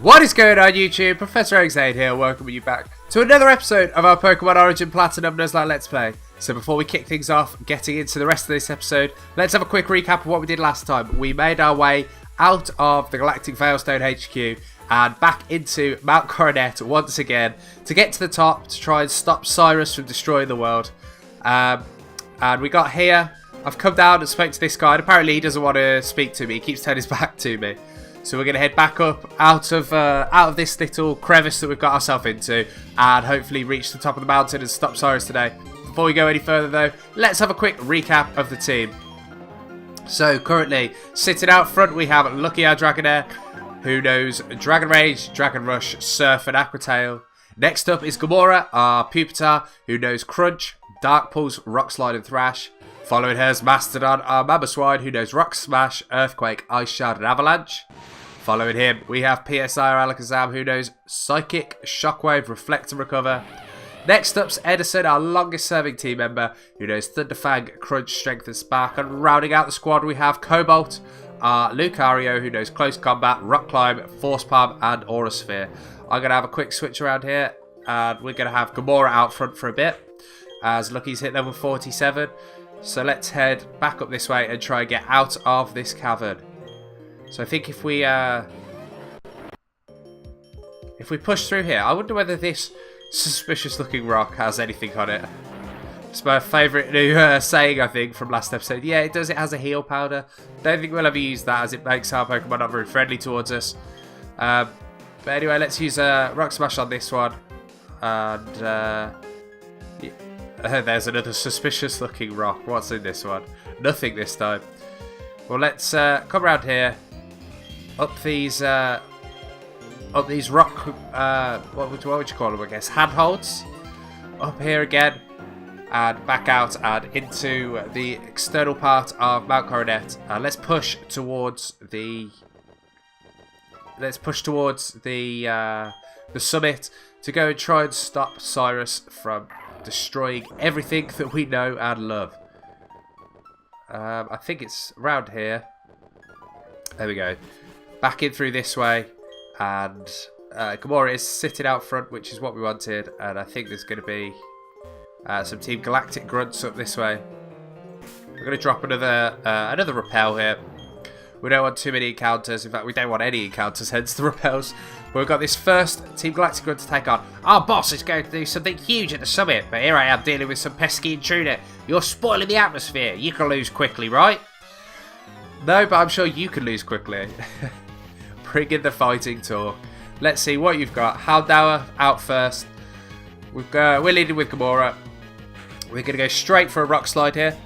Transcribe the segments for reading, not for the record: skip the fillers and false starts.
What is going on YouTube? ProfessorOaksAide here, welcoming you back to another episode of our Pokemon Origin Platinum Nuzlocke Let's Play. So before we kick things off, getting into the rest of this episode, let's have a quick recap of what we did last time. We made our way out of the Galactic Veilstone HQ and back into Mt Coronet once again to get to the top to try and stop Cyrus from destroying the world. And we got here. I've come down and spoke to this guy, and apparently he doesn't want to speak to me. He keeps turning his back to me. So we're going to head back up out of this little crevice that we've got ourselves into and hopefully reach the top of the mountain and stop Cyrus today. Before we go any further though, let's have a quick recap of the team. So currently, sitting out front we have Lucky our Dragonair, who knows Dragon Rage, Dragon Rush, Surf and Aqua Tail. Next up is Gamora, our Pupitar, who knows Crunch, Dark Pulse, Rock Slide and Thrash. Following her is Mastodon, our Mamoswine, who knows Rock Smash, Earthquake, Ice Shard and Avalanche. Following him, we have PSI or Alakazam, who knows Psychic, Shockwave, Reflect and Recover. Next up's Edison, our longest serving team member, who knows Thunderfang, Crunch, Strength and Spark. And rounding out the squad, we have Cobalt, our Lucario, who knows Close Combat, Rock Climb, Force Palm and Aura Sphere. I'm going to have a quick switch around here, and we're going to have Gamora out front for a bit, as Lucky's hit level 47. So let's head back up this way and try and get out of this cavern. So I think if we push through here, I wonder whether this suspicious looking rock has anything on it. It's my favourite new saying, I think, from last episode. Yeah, it does. It has a heal powder. Don't think we'll ever use that, as it makes our Pokemon not very friendly towards us. But anyway, let's use Rock Smash on this one. And there's another suspicious looking rock. What's in this one? Nothing this time. Well, let's come around here. Up these rock, what would you call them, I guess, handholds. Up here again, and back out and into the external part of Mt Coronet. Let's push towards the summit to go and try and stop Cyrus from destroying everything that we know and love. I think it's around here. There we go. Back in through this way, and Gamora is sitting out front, which is what we wanted. And I think there's going to be some Team Galactic Grunts up this way. We're going to drop another repel here. We don't want too many encounters. In fact, we don't want any encounters, hence the repels. But we've got this first Team Galactic Grunt to take on. Our boss is going to do something huge at the summit, but here I am dealing with some pesky intruder. You're spoiling the atmosphere. You can lose quickly, right? No, but I'm sure you can lose quickly. Bring in the fighting talk. Let's see what you've got. Houndour out first. We're leading with Gamora. We're going to go straight for a Rock Slide here.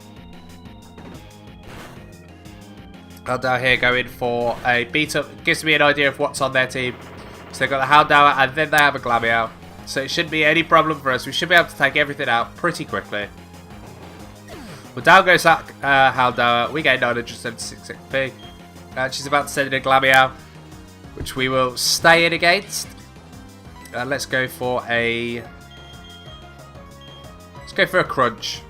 Houndour here going for a beat up. Gives me an idea of what's on their team. So they've got the Houndour and then they have a Glameow. So it shouldn't be any problem for us. We should be able to take everything out pretty quickly. Well, down goes that Houndour. We gain 976 XP. She's about to send in a Glameow, which we will stay in against. Let's go for a Crunch.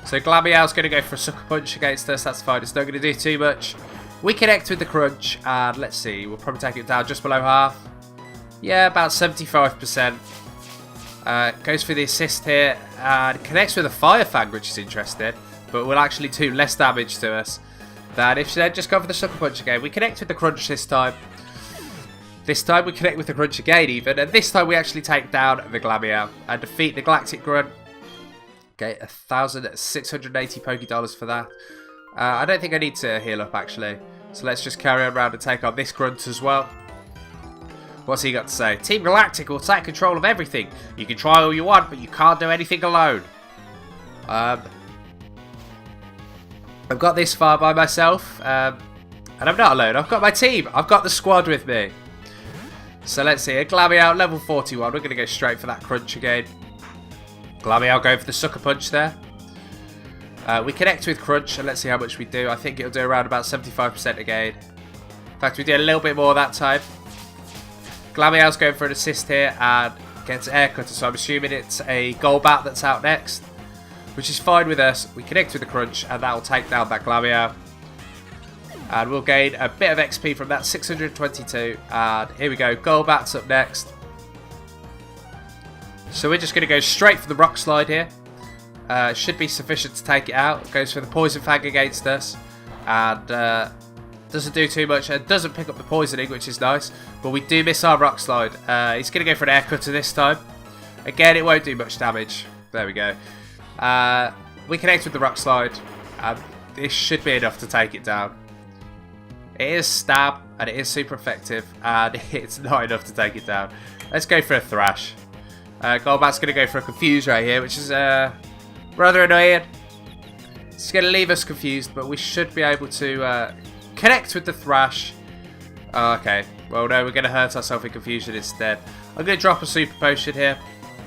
So Glameow's going to go for a Sucker Punch against us. That's fine. It's not going to do too much. We connect with the Crunch, and let's see. We'll probably take it down just below half. Yeah, about 75%. Goes for the assist here, and connects with a Fire Fang, which is interesting, but will actually do less damage to us than if she had just gone for the Sucker Punch again. We connect with the Crunch this time. This time we connect with the Crunch again even, and this time we actually take down the Glameow and defeat the Galactic Grunt. Okay, 1,680 Pokédollars for that. I don't think I need to heal up actually, so let's just carry on around and take on this Grunt as well. What's he got to say? Team Galactic will take control of everything. You can try all you want, but you can't do anything alone. I've got this far by myself, and I'm not alone. I've got my team. I've got the squad with me. So let's see. A Glameow, level 41. We're going to go straight for that Crunch again. Glameow going for the Sucker Punch there. We connect with Crunch, and let's see how much we do. I think it'll do around about 75% again. In fact, we did a little bit more that time. Glameow's going for an assist here and gets Air Cutter, so I'm assuming it's a Golbat that's out next, which is fine with us. We connect with the Crunch, and that will take down that Glameow. And we'll gain a bit of XP from that, 622. And here we go, Golbat's up next. So we're just going to go straight for the rock slide here. Should be sufficient to take it out. Goes for the poison fang against us. And doesn't do too much. And doesn't pick up the poisoning, which is nice. But we do miss our rock slide. He's going to go for an air cutter this time. Again, it won't do much damage. There we go. We connect with the rock slide. This should be enough to take it down. It is stab, and it is super effective, and it's not enough to take it down. Let's go for a thrash. Golbat's going to go for a confuse right here, which is rather annoying. It's going to leave us confused, but we should be able to connect with the thrash. Oh, okay, well no, we're going to hurt ourselves in confusion instead. I'm going to drop a super potion here.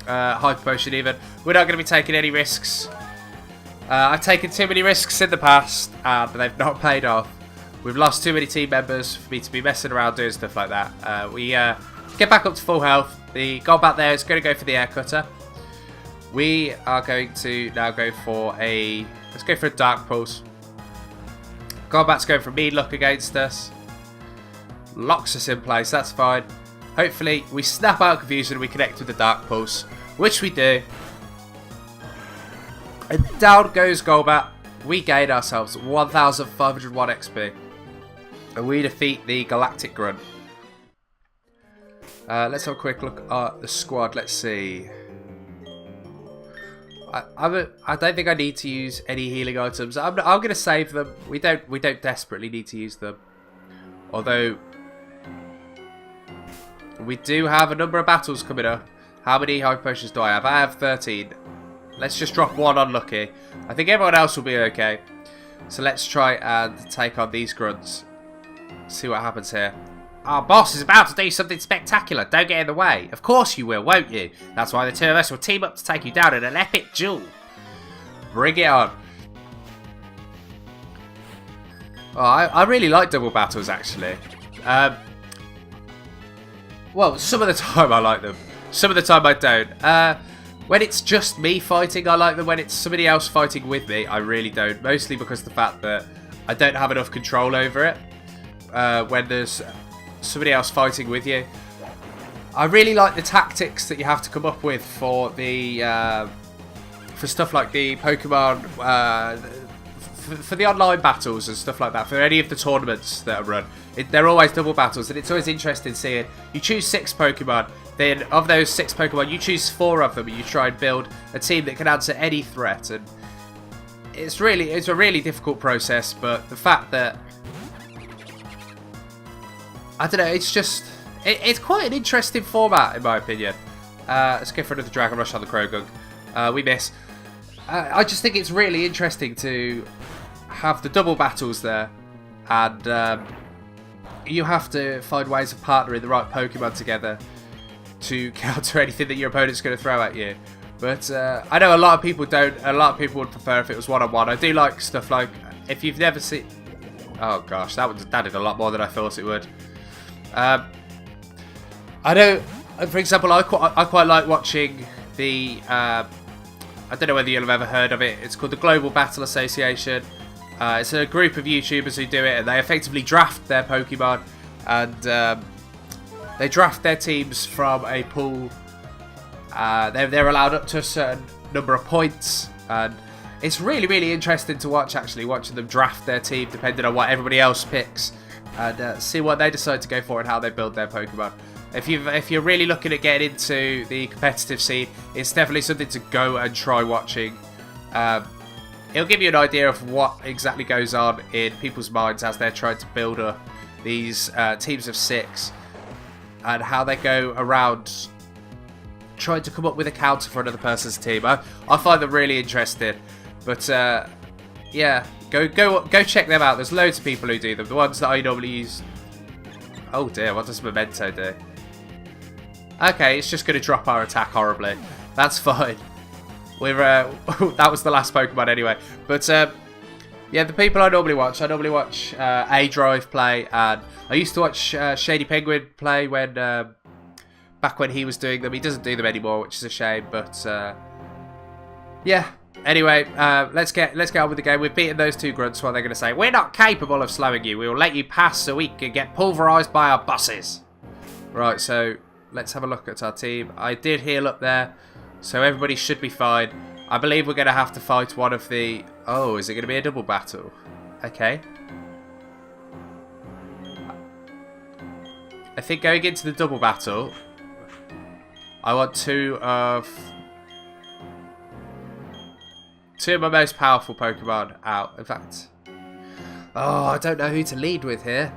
Hyper potion even. We're not going to be taking any risks. I've taken too many risks in the past, but they've not paid off. We've lost too many team members for me to be messing around doing stuff like that. We get back up to full health. The Golbat there is going to go for the air cutter. We are going to now go for a... Let's go for a Dark Pulse. Golbat's going for mean luck against us. Locks us in place, that's fine. Hopefully we snap out confusion and we connect with the Dark Pulse, which we do. And down goes Golbat. We gain ourselves 1,501 XP. And we defeat the Galactic Grunt. Let's have a quick look at the squad. Let's see. I don't think I need to use any healing items. I'm going to save them. We don't desperately need to use them. Although we do have a number of battles coming up. How many hyper potions do I have? I have 13. Let's just drop one unlucky. I think everyone else will be okay. So let's try and take on these grunts. See what happens here. Our boss is about to do something spectacular. Don't get in the way. Of course you will, won't you? That's why the two of us will team up to take you down in an epic duel. Bring it on. Oh, I really like double battles, actually. Well, some of the time I like them. Some of the time I don't. When it's just me fighting, I like them. When it's somebody else fighting with me, I really don't. Mostly because of the fact that I don't have enough control over it. When there's somebody else fighting with you. I really like the tactics that you have to come up with for the for stuff like the Pokemon, for the online battles and stuff like that. For any of the tournaments that are run, they're always double battles, and it's always interesting seeing you choose 6 Pokemon. Then of those 6 Pokemon, you choose 4 of them, and you try and build a team that can answer any threat. And it's a really difficult process. But the fact that I don't know, it's just it's quite an interesting format in my opinion. Let's go for another Dragon Rush on the Croagunk. We miss. I just think it's really interesting to have the double battles there, and you have to find ways of partnering the right Pokemon together to counter anything that your opponent's going to throw at you. But I know a lot of people don't. A lot of people would prefer if it was one-on-one. I do like stuff like, if you've never seen... Oh gosh, that did a lot more than I thought it would. I know, for example, I quite like watching the... I don't know whether you'll have ever heard of it. It's called the Global Battle Association. It's a group of YouTubers who do it, and they effectively draft their Pokemon, and they draft their teams from a pool. They're allowed up to a certain number of points, and it's really, really interesting to watch, actually, watching them draft their team depending on what everybody else picks, and see what they decide to go for and how they build their Pokemon. If you're really looking at getting into the competitive scene, it's definitely something to go and try watching. It'll give you an idea of what exactly goes on in people's minds as they're trying to build up these teams of 6, and how they go around trying to come up with a counter for another person's team. I find them really interesting. But yeah, go check them out. There's loads of people who do them. The ones that I normally use. Oh dear, what does Memento do? Okay, it's just going to drop our attack horribly. That's fine. We're that was the last Pokemon anyway. But yeah, the people I normally watch A-Drive play, and I used to watch Shady Penguin play when back when he was doing them. He doesn't do them anymore, which is a shame. But yeah, Anyway, let's get on with the game. We've beaten those two grunts. What they're going to say? We're not capable of slowing you. We will let you pass so we can get pulverised by our bosses. Right, so let's have a look at our team. I did heal up there, so everybody should be fine. I believe we're going to have to fight one of the... Oh, is it going to be a double battle? Okay. I think going into the double battle, I want two of my most powerful Pokemon out. In fact, oh, I don't know who to lead with here.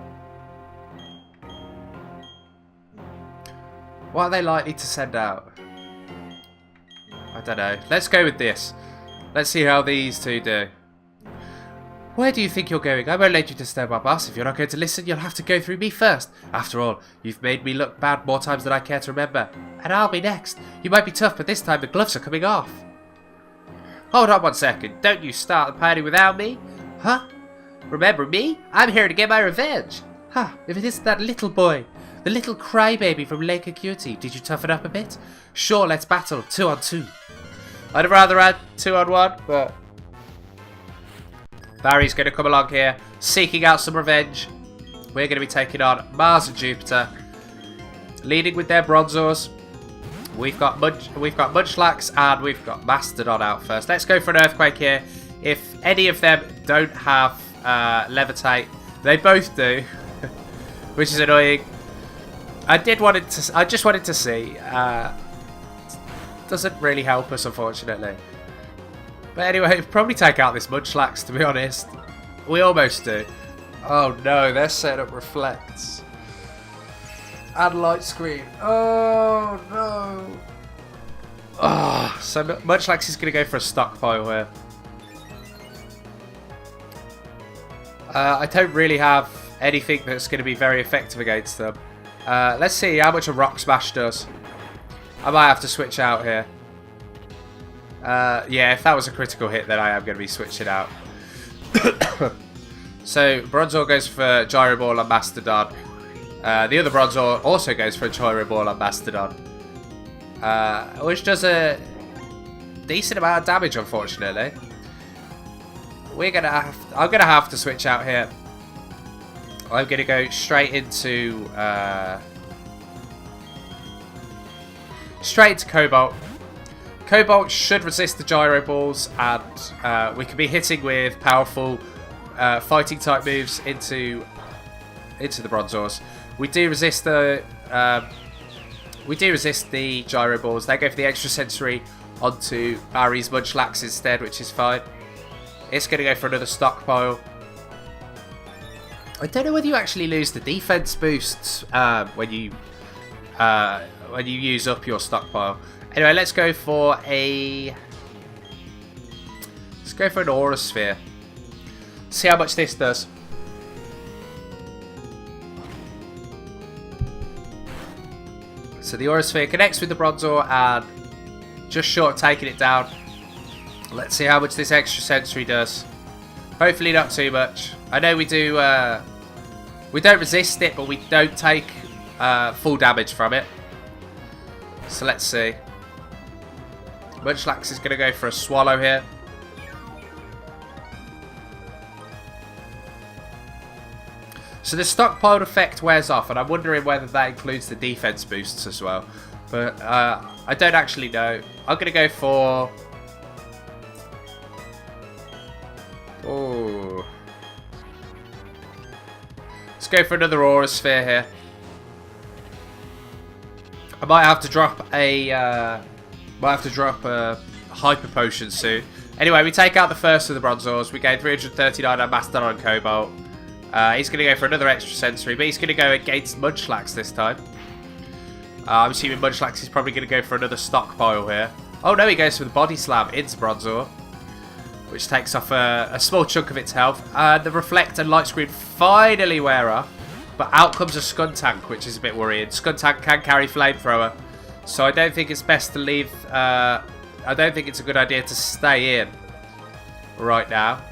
What are they likely to send out? I don't know. Let's go with this. Let's see how these two do. Where do you think you're going? I won't let you disturb our boss. If you're not going to listen, you'll have to go through me first. After all, you've made me look bad more times than I care to remember. And I'll be next. You might be tough, but this time the gloves are coming off. Hold on 1 second. Don't you start the party without me? Huh? Remember me? I'm here to get my revenge. Huh, if it isn't that little boy. The little crybaby from Lake Acuity. Did you toughen up a bit? Sure, let's battle 2 on 2. I'd rather add 2 on 1, but... Barry's going to come along here, seeking out some revenge. We're going to be taking on Mars and Jupiter, leading with their Bronzors. We've got Munchlax and we've got Mastodon out first. Let's go for an Earthquake here. If any of them don't have Levitate, they both do, which is annoying. I just wanted to see. Doesn't really help us, unfortunately. But anyway, we'll probably take out this Munchlax, to be honest. We almost do. Oh no, their setup reflects. Add light screen. Oh no. Oh, so Munchlax is going to go for a stockpile here. I don't really have anything that's going to be very effective against them. Let's see how much a Rock Smash does. I might have to switch out here. Yeah, if that was a critical hit, then I am going to be switching out. So, Bronzor goes for Gyro Ball on Mastodon. The other Bronzor also goes for a Gyro Ball on Mastodon. Which does a decent amount of damage, unfortunately. I'm going to have to switch out here. I'm going to go straight into Cobalt. Cobalt should resist the Gyro Balls, and we can be hitting with powerful fighting type moves into the Bronzors. We do resist the Gyro Balls. They go for the extra sensory onto Barry's Munchlax instead, which is fine. It's going to go for another stockpile. I don't know whether you actually lose the defense boosts when you use up your stockpile. Anyway, let's go for an Aura Sphere. See how much this does. So the Aura Sphere connects with the Bronzor and just short of taking it down. Let's see how much this extra sensory does. Hopefully not too much. I know we do. We don't resist it, but we don't take full damage from it. So let's see. Munchlax is going to go for a Swallow here. So the stockpiled effect wears off, and I'm wondering whether that includes the defense boosts as well. But I don't actually know. I'm going to go for... Oh. Let's go for another Aura Sphere here. I might have to drop a Hyper Potion soon. Anyway, we take out the first of the Bronzors. We gain 339 on Mastodon and Cobalt. He's going to go for another extra sensory, but he's going to go against Munchlax this time. I'm assuming Munchlax is probably going to go for another stockpile here. Oh no, he goes for the Body Slam into Bronzor, which takes off a small chunk of its health. The Reflect and Light Screen finally wear off, but out comes a Skuntank, which is a bit worrying. Skuntank can carry Flamethrower, so I don't think it's best to leave. I don't think it's a good idea to stay in right now.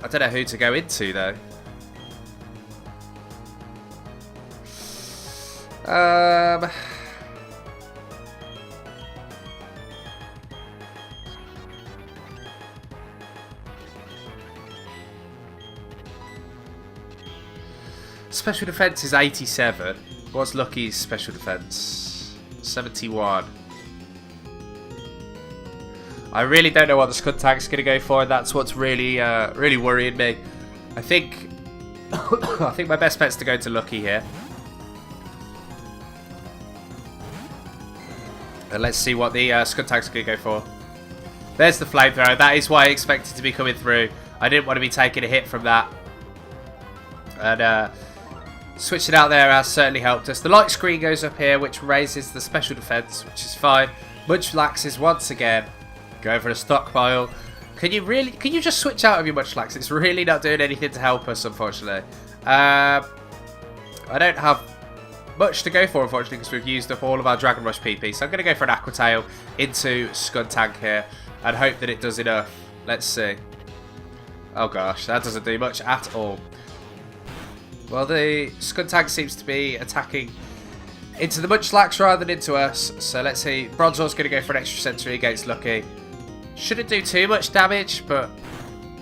I don't know who to go into though. Special defense is 87. What's Lucky's special defense? 71. I really don't know what the Skuntank's going to go for. That's what's really really worrying me. I think I think my best bet's to go to Lucky here. And let's see what the Skuntank's going to go for. There's the flamethrower. That is why I expected to be coming through. I didn't want to be taking a hit from that. And switching out there has certainly helped us. The light screen goes up here, which raises the special defense, which is fine. Munchlaxes once again go for a stockpile. Can you just switch out of your Munchlax? It's really not doing anything to help us, unfortunately. I don't have much to go for, unfortunately, because we've used up all of our Dragon Rush PP. So I'm going to go for an Aqua Tail into Skuntank here and hope that it does enough. Let's see. Oh gosh, that doesn't do much at all. Well, the Skuntank seems to be attacking into the Munchlax rather than into us. So let's see. Bronzor's going to go for an extra sensory against Lucky. Shouldn't do too much damage, but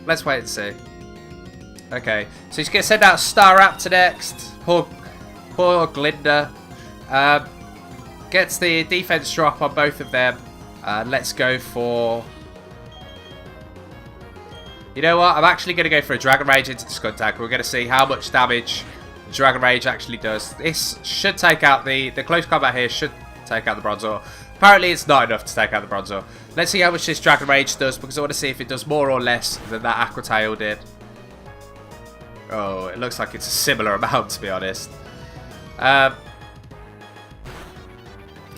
let's wait and see. Okay, so he's going to send out Staraptor next. Poor Glinda. Gets the defense drop on both of them. Let's go for... You know what? I'm actually going to go for a Dragon Rage into the Skuntank. We're going to see how much damage Dragon Rage actually does. This should take out the close combat here. Should take out the Bronzor. Apparently it's not enough to take out the Bronzor. Let's see how much this Dragon Rage does, because I want to see if it does more or less than that Aqua Tail did. Oh, it looks like it's a similar amount, to be honest.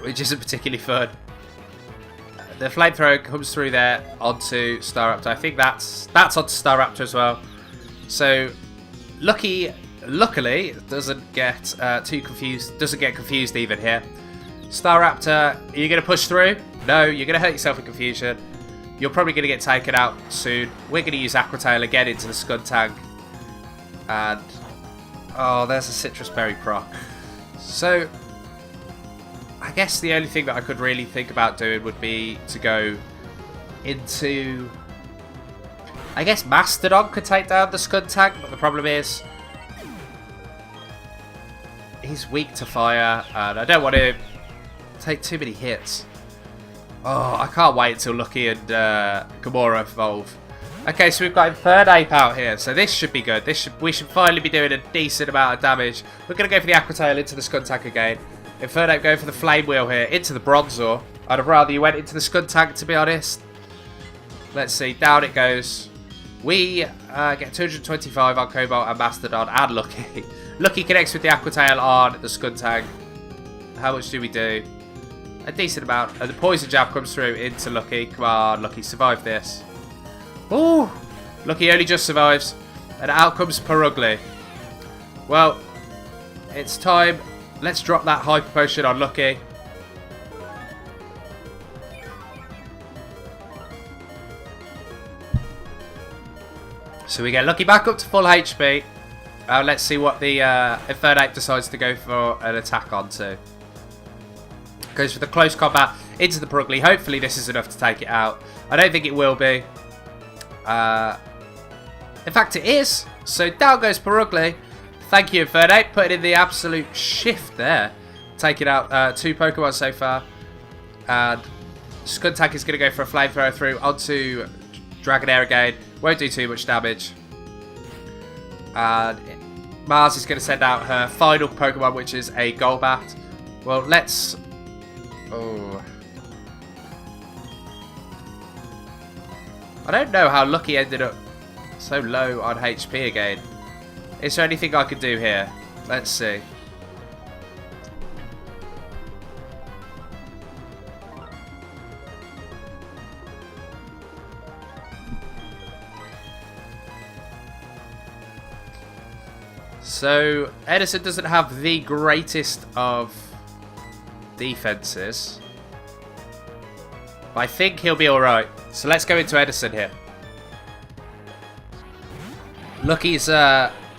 Which isn't particularly fun. The flamethrower comes through there onto Staraptor. I think that's onto Staraptor as well. So luckily doesn't get too confused. Doesn't get confused even here. Staraptor, are you going to push through? No, you're going to hurt yourself in confusion. You're probably going to get taken out soon. We're going to use Aqua Tail again into the Skuntank. And oh, there's a Citrus Berry proc. So I guess the only thing that I could really think about doing would be to go into... I guess Mastodon could take down the Skuntank, but the problem is he's weak to fire, and I don't want to take too many hits. Oh, I can't wait until Lucky and Gamora evolve. Okay, so we've got a third ape out here, so this should be good. We should finally be doing a decent amount of damage. We're going to go for the Aqua Tail into the Skuntank again. Infernape going for the Flame Wheel here, into the Bronzor. I'd have rather you went into the Skuntank, to be honest. Let's see, down it goes. We get 225 on Cobalt and Mastodon and Lucky. Lucky connects with the Aqua Tail on the Skuntank. How much do we do? A decent amount. And the Poison Jab comes through into Lucky. Come on, Lucky, survive this. Ooh! Lucky only just survives. And out comes Purugly. Well, it's time. Let's drop that Hyper Potion on Lucky. So we get Lucky back up to full HP. Let's see what the Infernape decides to go for an attack onto. Goes for the close combat into the Purugly. Hopefully this is enough to take it out. I don't think it will be. In fact, it is. So down goes Purugly. Thank you, Infernape. Putting in the absolute shift there. Taking out 2 Pokemon so far. And Skuntank is going to go for a Flamethrower through onto Dragonair again. Won't do too much damage. And Mars is going to send out her final Pokemon, which is a Golbat. Well, let's... Oh. I don't know how Lucky ended up so low on HP again. Is there anything I could do here? Let's see. So, Edison doesn't have the greatest of defenses. But I think he'll be alright. So let's go into Edison here. Lucky's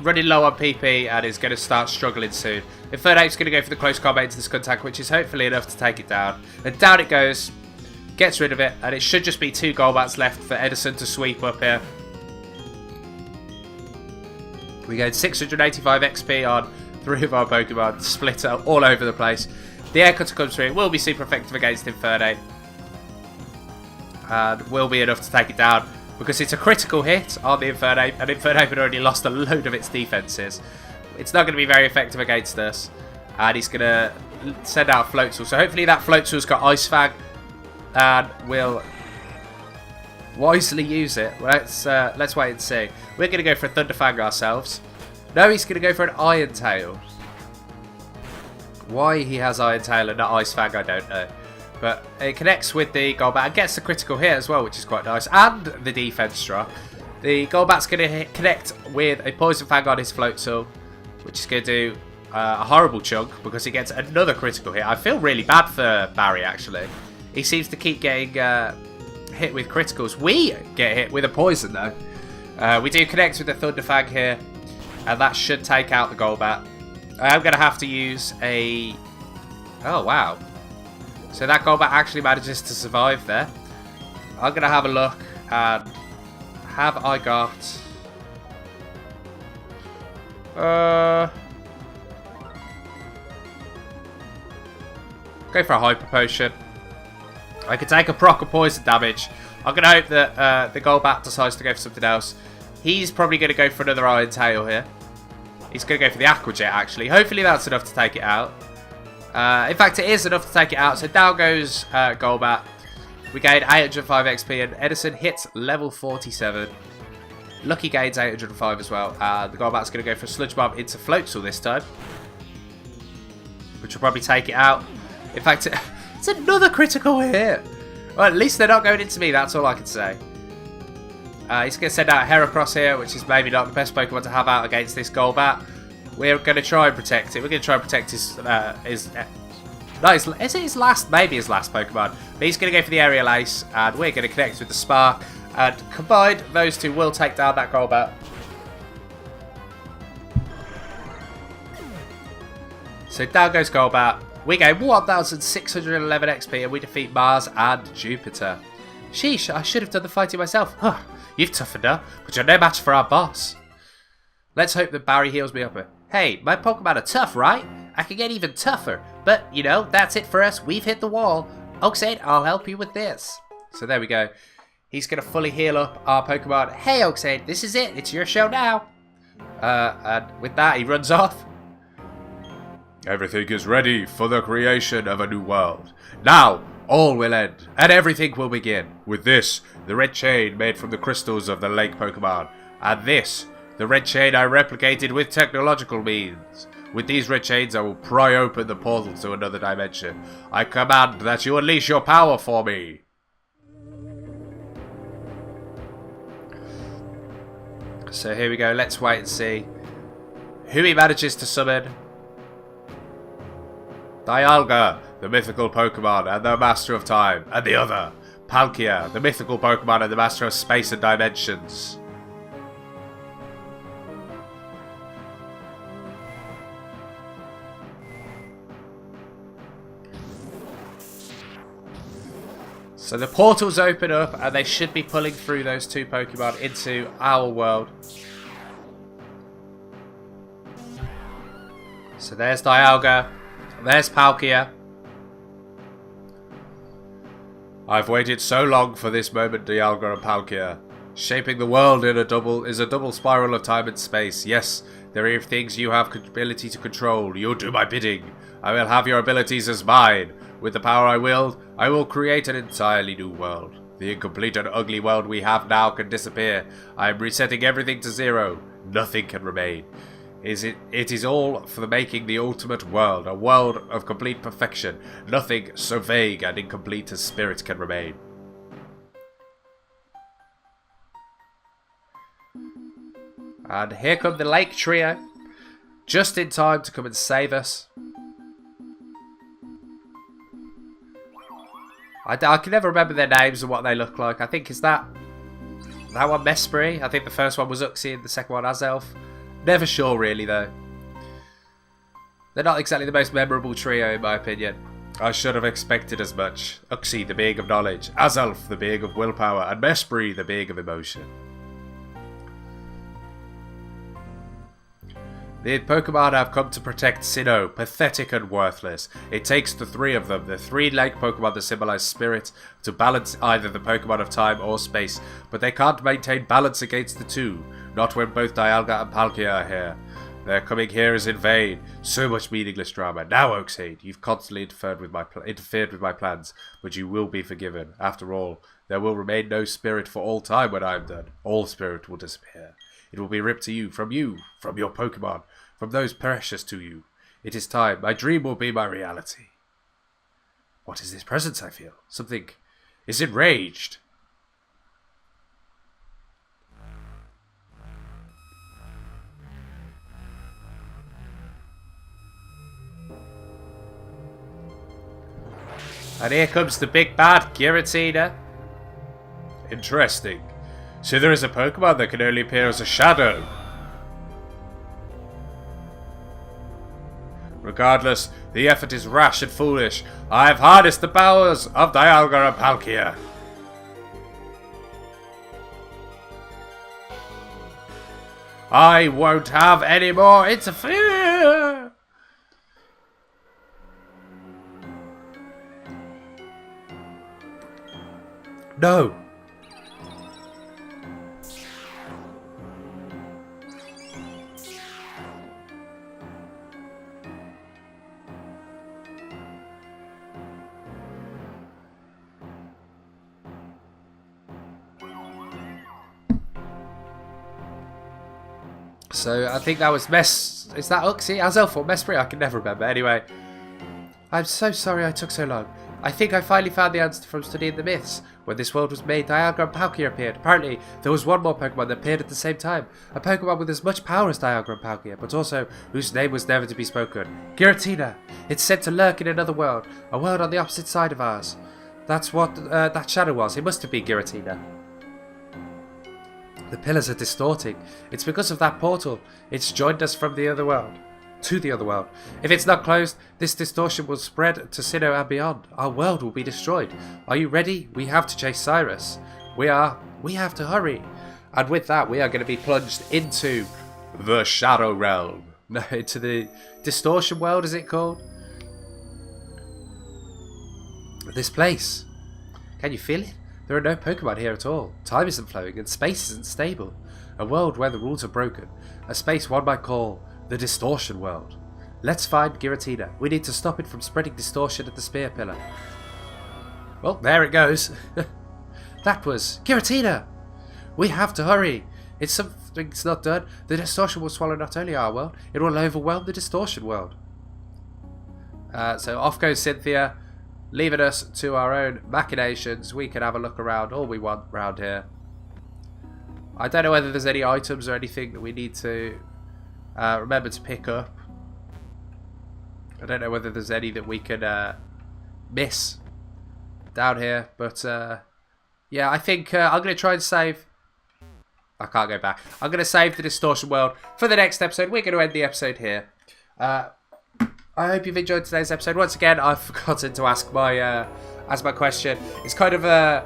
running low on PP and is going to start struggling soon. Infernape's going to go for the close combat into the Skuntank, which is hopefully enough to take it down. And down it goes. Gets rid of it. And it should just be 2 Golbats left for Edison to sweep up here. We gained 685 XP on 3 of our Pokemon, split up all over the place. The Air Cutter comes through. It will be super effective against Infernape. And will be enough to take it down. Because it's a critical hit on the Infernape. And Infernape had already lost a load of its defenses. It's not going to be very effective against us. And he's going to send out Floatzel. So hopefully that Floatzel's got Ice Fang. And we'll wisely use it. Let's wait and see. We're going to go for a Thunderfang ourselves. No, he's going to go for an Iron Tail. Why he has Iron Tail and not Ice Fang, I don't know. But it connects with the Golbat and gets the critical hit as well, which is quite nice. And the defense drop. The Golbat's going to connect with a Poison Fang on his Floatzel, which is going to do a horrible chunk because he gets another critical hit. I feel really bad for Barry, actually. He seems to keep getting hit with criticals. We get hit with a poison, though. We do connect with the Thunderfang here, and that should take out the Golbat. I am going to have to use a... Oh, wow. So that Golbat actually manages to survive there. I'm going to have a look, and have I got... Go for a Hyper Potion. I could take a proc of poison damage. I'm going to hope that the Golbat decides to go for something else. He's probably going to go for another Iron Tail here. He's going to go for the Aqua Jet, actually. Hopefully that's enough to take it out. In fact, it is enough to take it out. So down goes Golbat. We gain 805 XP, and Edison hits level 47. Lucky gains 805 as well. The Golbat's going to go for a Sludge Bomb into Floatzel this time, which will probably take it out. In fact, it's another critical hit. Well, at least they're not going into me. That's all I can say. He's going to send out Heracross here, which is maybe not the best Pokemon to have out against this Golbat. We're going to try and protect it. We're going to try and protect his is it his last? Maybe his last Pokemon. But he's going to go for the Aerial Ace, and we're going to connect with the Spark. And combined, those two will take down that Golbat. So down goes Golbat. We gain 1,611 XP, and we defeat Mars and Jupiter. Sheesh, I should have done the fighting myself. Huh, you've toughened up, but you're no match for our boss. Let's hope that Barry heals me up. Hey, my Pokemon are tough, right? I can get even tougher. But, you know, that's it for us. We've hit the wall. Oakside, I'll help you with this. So there we go. He's going to fully heal up our Pokemon. Hey, Oakside, this is it. It's your show now. And with that, he runs off. Everything is ready for the creation of a new world. Now, all will end, and everything will begin. With this, the red chain made from the crystals of the lake Pokemon. And this, the red chain I replicated with technological means. With these red chains, I will pry open the portal to another dimension. I command that you unleash your power for me. So here we go. Let's wait and see who he manages to summon. Dialga, the mythical Pokemon and the Master of Time, and the other, Palkia, the mythical Pokemon and the Master of Space and Dimensions. So the portals open up, and they should be pulling through those two Pokemon into our world. So there's Dialga. There's Palkia. I've waited so long for this moment, Dialga and Palkia. Shaping the world in is a double spiral of time and space. Yes, there are things you have ability to control. You'll do my bidding. I will have your abilities as mine. With the power I will create an entirely new world. The incomplete and ugly world we have now can disappear. I am resetting everything to zero. Nothing can remain. It is all for making the ultimate world, a world of complete perfection. Nothing so vague and incomplete as spirit can remain. And here come the Lake Trio, just in time to come and save us. I can never remember their names and what they look like. I think, is that one Mesprit? I think the first one was Uxie and the second one Azelf. Never sure, really, though. They're not exactly the most memorable trio, in my opinion. I should have expected as much. Uxie, the being of knowledge. Azelf, the being of willpower. And Mesprit, the being of emotion. The Pokemon have come to protect Sinnoh, pathetic and worthless. It takes the three of them, the three-legged Pokemon that symbolize spirit, to balance either the Pokemon of time or space, but they can't maintain balance against the two, not when both Dialga and Palkia are here. Their coming here is in vain. So much meaningless drama. Now, Oaksaide, you've constantly interfered with my plans, but you will be forgiven. After all, there will remain no spirit for all time when I am done. All spirit will disappear. It will be ripped to you, from your Pokemon, from those precious to you. It is time. My dream will be my reality. What is this presence I feel? Something is enraged. And here comes the big bad Giratina. Interesting. So there is a Pokemon that can only appear as a shadow. Regardless, the effort is rash and foolish. I have harnessed the powers of Dialga and Palkia. I won't have any more interfere. No. So I think that was Is that Uxie? Azelf or Mesprit? I can never remember. Anyway, I'm so sorry I took so long. I think I finally found the answer from studying the myths. When this world was made, Dialga and Palkia appeared. Apparently, there was one more Pokemon that appeared at the same time. A Pokemon with as much power as Dialga and Palkia, but also whose name was never to be spoken. Giratina! It's said to lurk in another world. A world on the opposite side of ours. That's what that shadow was. It must have been Giratina. The pillars are distorting. It's because of that portal. It's joined us from the other world. To the other world. If it's not closed, this distortion will spread to Sinnoh and beyond. Our world will be destroyed. Are you ready? We have to chase Cyrus. We have to hurry. And with that, we are going to be plunged into the Shadow Realm. No, into the Distortion World, is it called? This place. Can you feel it? There are no Pokemon here at all. Time isn't flowing and space isn't stable. A world where the rules are broken. A space one might call the Distortion World. Let's find Giratina. We need to stop it from spreading distortion at the Spear Pillar. Well, there it goes. That was Giratina! We have to hurry. If something's not done, the distortion will swallow not only our world, it will overwhelm the Distortion World. So off goes Cynthia, leaving us to our own machinations. We can have a look around all we want around here. I don't know whether there's any items or anything that we need to remember to pick up. I don't know whether there's any that we can miss down here, but yeah, I think I'm going to try and save. I can't go back. I'm going to save the Distortion World for the next episode. We're going to end the episode here. I hope you've enjoyed today's episode. Once again, I've forgotten to ask my question. It's kind of a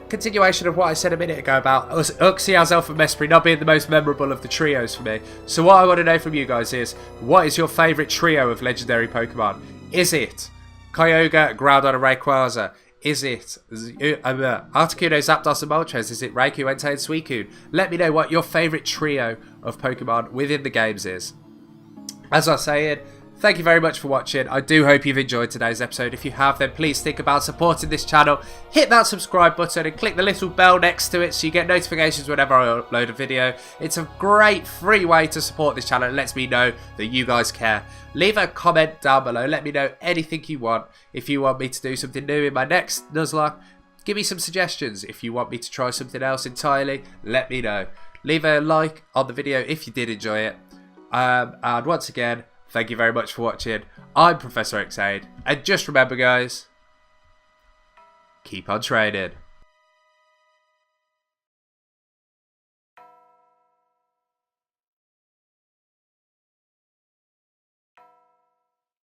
continuation of what I said a minute ago about Uxie, Azelf and Mesprit not being the most memorable of the trios for me. So what I want to know from you guys is, what is your favourite trio of legendary Pokemon? Is it Kyogre, Groudon and Rayquaza? Is it Articuno, Zapdos and Moltres? Is it Raikou, Entei and Suicune? Let me know what your favourite trio of Pokemon within the games is. As I was saying, thank you very much for watching. I do hope you've enjoyed today's episode. If you have, then please think about supporting this channel. Hit that subscribe button and click the little bell next to it so you get notifications whenever I upload a video. It's a great free way to support this channel. It lets me know that you guys care. Leave a comment down below. Let me know anything you want. If you want me to do something new in my next Nuzlocke, give me some suggestions. If you want me to try something else entirely, let me know. Leave a like on the video if you did enjoy it. And once again, thank you very much for watching. I'm ProfessorOaksAide, and just remember guys, keep on training.